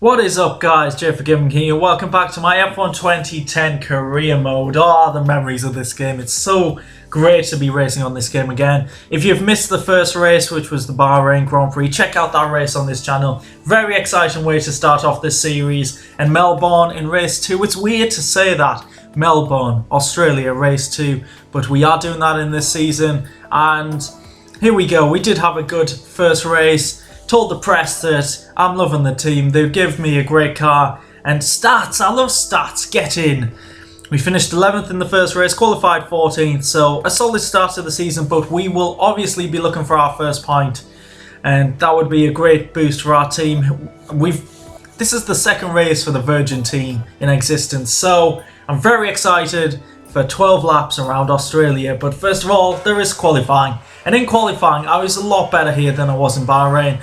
What is up, guys? JayFerGaming here. Welcome back to my F1 2010 career mode. Oh, the memories of this game. It's so great to be racing on this game again. If you've missed the first race, which was the Bahrain Grand Prix, check out that race on this channel. Very exciting way to start off this series. And Melbourne in race 2. It's weird to say that. Melbourne, Australia, race 2. But we are doing that in this season. And here we go. We did have a good first race. Told the press that I'm loving the team, they give me a great car, and stats, I love stats, get in. We finished 11th in the first race, qualified 14th, so a solid start to the season, but we will obviously be looking for our first point, and that would be a great boost for our team. This is the second race for the Virgin team in existence, so I'm very excited for 12 laps around Australia, but first of all, there is qualifying, and in qualifying, I was a lot better here than I was in Bahrain.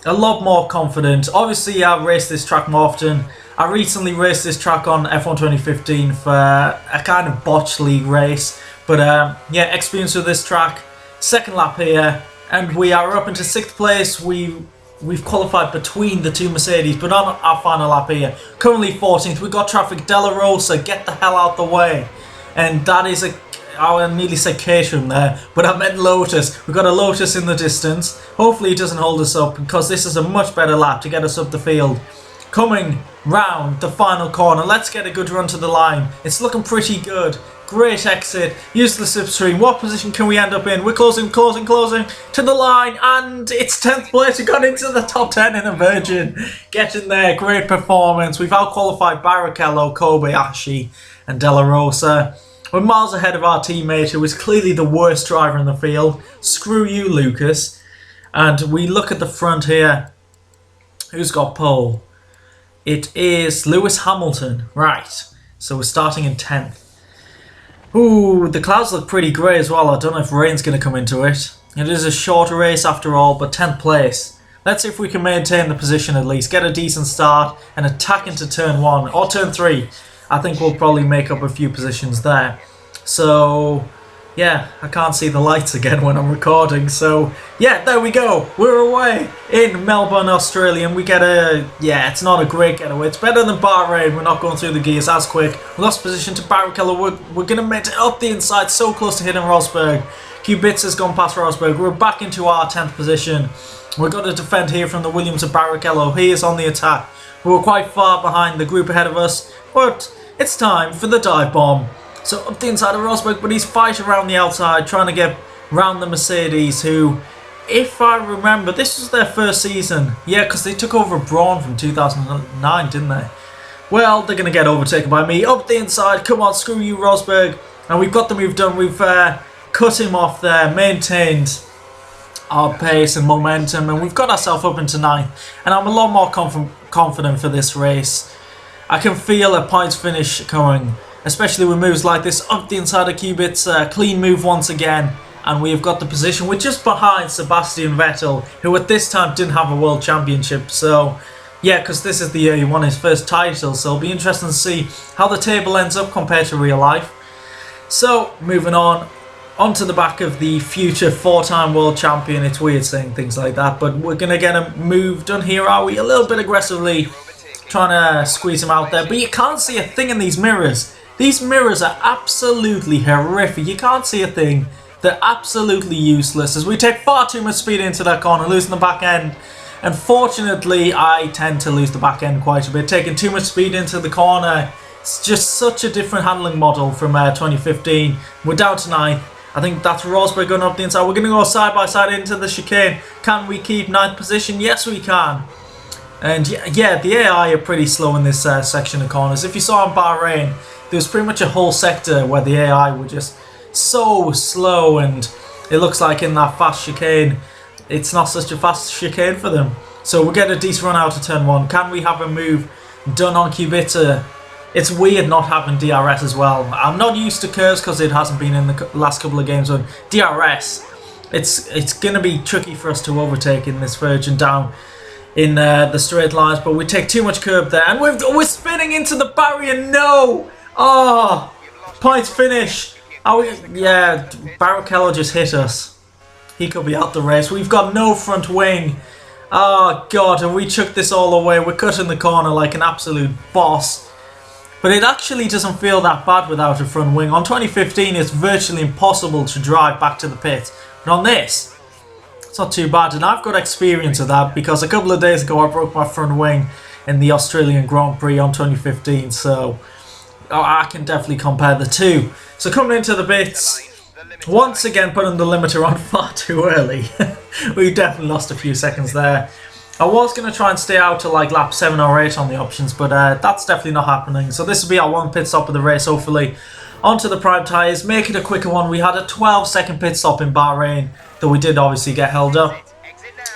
A lot more confident. Obviously, I've raced this track more often. I recently raced this track on F1 2015 for a kind of botch league race. But yeah, experience with this track. Second lap here, and we are up into 6th place. We've qualified between the two Mercedes, but on our final lap here, currently 14th. We've got traffic. Della Rosa, get the hell out the way. And that is I nearly said Caterham there, but I meant Lotus. We've got a Lotus in the distance. Hopefully it doesn't hold us up, because this is a much better lap to get us up the field. Coming round the final corner, let's get a good run to the line. It's looking pretty good. Great exit, use the slipstream. What position can we end up in? We're closing to the line, and it's 10th place. We got into the top 10 in a Virgin. Get in there, great performance. We've out-qualified Barrichello, Kobayashi, and Della Rosa. We're miles ahead of our teammate, who is clearly the worst driver in the field. Screw you, Lucas. And we look at the front here. Who's got pole? It is Lewis Hamilton. Right. So we're starting in 10th. Ooh, the clouds look pretty grey as well. I don't know if rain's going to come into it. It is a shorter race after all, but 10th place. Let's see if we can maintain the position at least. Get a decent start and attack into turn 1 or turn 3. I think we'll probably make up a few positions there. So, yeah, I can't see the lights again when I'm recording. So, yeah, there we go. We're away in Melbourne, Australia. And we get yeah, it's not a great getaway. It's better than Bahrain. We're not going through the gears as quick. We lost position to Barrichello. We're going to make it up the inside, so close to hitting Rosberg. Kubica's gone past Rosberg. We're back into our 10th position. We've got to defend here from the Williams of Barrichello. He is on the attack. We're quite far behind the group ahead of us, but it's time for the dive bomb. So up the inside of Rosberg, but he's fighting around the outside, trying to get round the Mercedes, who, if I remember, this was their first season. Yeah, because they took over Braun from 2009, didn't they? Well, they're going to get overtaken by me. Up the inside, come on, screw you, Rosberg. And we've got the move done. We've cut him off there, maintained our pace and momentum, and we've got ourselves up into 9th. And I'm a lot more confident for this race. I can feel a points finish coming, especially with moves like this. Up the inside of Kubica, clean move once again, and we have got the position. We're just behind Sebastian Vettel, who at this time didn't have a world championship. So yeah, because this is the year he won his first title, so it'll be interesting to see how the table ends up compared to real life. So moving on onto the back of the future 4-time world champion. It's weird saying things like that, but we're going to get a move done here, are we? A little bit aggressively trying to squeeze him out there, but you can't see a thing in these mirrors. These mirrors are absolutely horrific. You can't see a thing. They're absolutely useless, as we take far too much speed into that corner, losing the back end. Unfortunately, I tend to lose the back end quite a bit, taking too much speed into the corner. It's just such a different handling model from 2015. We're down to 9th. I think that's Rosberg going up the inside. We're going to go side by side into the chicane. Can we keep 9th position? Yes, we can. And yeah, the AI are pretty slow in this section of corners. If you saw in Bahrain, there was pretty much a whole sector where the AI were just so slow, and it looks like in that fast chicane, it's not such a fast chicane for them. So we'll get a decent run out of turn 1. Can we have a move done on Kubica? It's weird not having DRS as well. I'm not used to curves because it hasn't been in the last couple of games, but DRS, it's going to be tricky for us to overtake in this Virgin down in the straight lines, but we take too much curb there, and we're spinning into the barrier. No! Oh, points finish. Oh, yeah, Barrichello just hit us. He could be out the race. We've got no front wing. Oh god, and we chucked this all away. We're cutting the corner like an absolute boss. But it actually doesn't feel that bad without a front wing. On 2015 it's virtually impossible to drive back to the pit. But on this, it's not too bad. And I've got experience of that because a couple of days ago I broke my front wing in the Australian Grand Prix on 2015. So I can definitely compare the two. So coming into the bits, once again putting the limiter on far too early. We definitely lost a few seconds there. I was going to try and stay out to like lap 7 or 8 on the options, but that's definitely not happening. So this will be our one pit stop of the race, hopefully. Onto the prime tyres, make it a quicker one. We had a 12-second pit stop in Bahrain, though we did obviously get held up.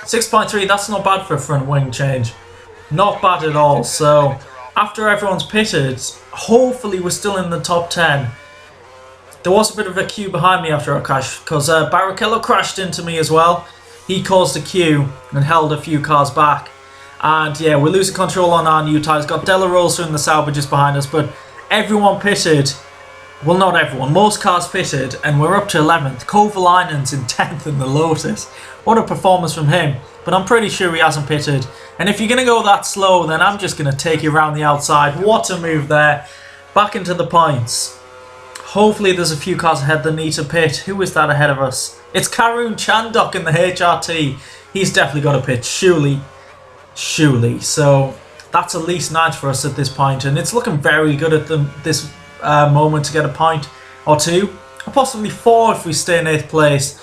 6.3, that's not bad for a front wing change. Not bad at all. So after everyone's pitted, hopefully we're still in the top 10. There was a bit of a queue behind me after our crash, because Barrichello crashed into me as well. He caused a queue and held a few cars back. And yeah, we're losing control on our new tyres. Got Della Rosa in the salvages behind us, but everyone pitted. Well, not everyone. Most cars pitted, and we're up to 11th. Kovalainen's in 10th in the Lotus. What a performance from him. But I'm pretty sure he hasn't pitted. And if you're going to go that slow, then I'm just going to take you around the outside. What a move there. Back into the points. Hopefully there's a few cars ahead that need to pit. Who is that ahead of us? It's Karun Chandok in the HRT. He's definitely got to pit. Surely. So that's at least 9th for us at this point. And it's looking very good at this moment to get a point or 2. Or possibly 4 if we stay in 8th place.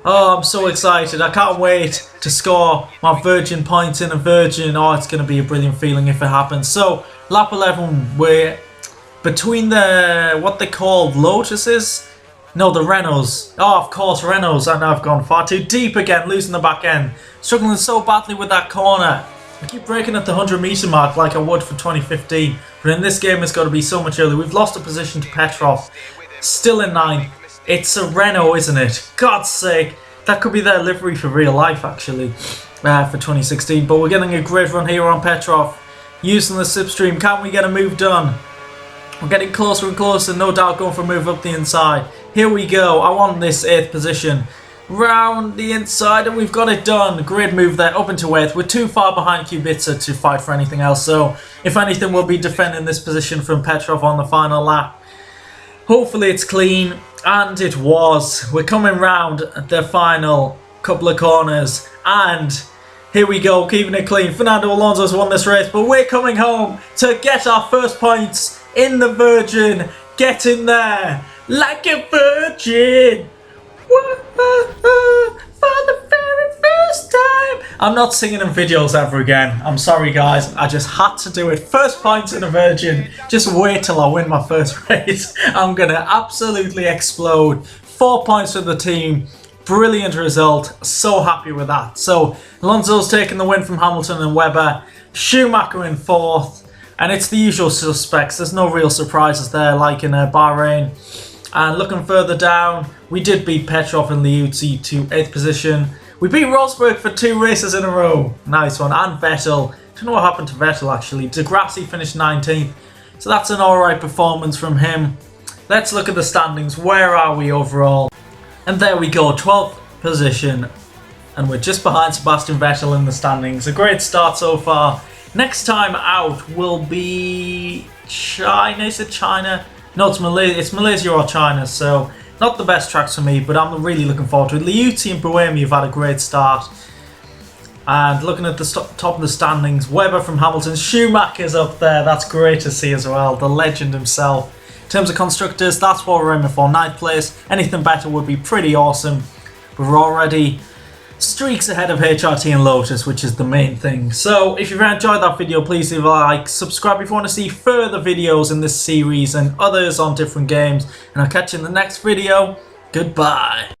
Oh, I'm so excited. I can't wait to score my Virgin points in a Virgin. Oh, it's going to be a brilliant feeling if it happens. So, lap 11, we're between the, what they call Lotuses? No, the Renaults. Oh, of course, Renaults. I know I've gone far too deep again, losing the back end. Struggling so badly with that corner. I keep breaking at the 100-metre mark like I would for 2015. But in this game, it's got to be so much earlier. We've lost a position to Petrov. Still in 9th. It's a Renault, isn't it? God's sake. That could be their livery for real life, actually, for 2016. But we're getting a great run here on Petrov. Using the slipstream. Can't we get a move done? We're getting closer and closer. No doubt going for a move up the inside. Here we go. I want this 8th position. Round the inside, and we've got it done. Great move there, up into 8th. We're too far behind Kubica to fight for anything else. So, if anything, we'll be defending this position from Petrov on the final lap. Hopefully it's clean. And it was. We're coming round the final couple of corners. And here we go, keeping it clean. Fernando Alonso's won this race, but we're coming home to get our first points in the Virgin. Get in there like a virgin. For the very first time. I'm not singing in videos ever again. I'm sorry, guys. I just had to do it. First points in a Virgin. Just wait till I win my first race. I'm going to absolutely explode. 4 points for the team. Brilliant result. So happy with that. So, Alonso's taking the win from Hamilton and Webber. Schumacher in 4th. And it's the usual suspects. There's no real surprises there, like in Bahrain. And looking further down, we did beat Petrov and Liuzzi to 8th position. We beat Rosberg for 2 races in a row. Nice one. And Vettel. Don't know what happened to Vettel actually. De Grassi finished 19th. So that's an alright performance from him. Let's look at the standings. Where are we overall? And there we go. 12th position. And we're just behind Sebastian Vettel in the standings. A great start so far. Next time out will be China. Is it China? No, it's Malaysia. It's Malaysia or China, so not the best tracks for me, but I'm really looking forward to it. Liuzzi and Buemi have had a great start. And looking at the top of the standings, Webber from Hamilton, Schumacher's up there. That's great to see as well, the legend himself. In terms of constructors, that's what we're aiming for, 9th place. Anything better would be pretty awesome. But we're already streaks ahead of HRT and Lotus, which is the main thing. So if you've enjoyed that video, please leave a like, subscribe if you want to see further videos in this series and others on different games, and I'll catch you in the next video. Goodbye.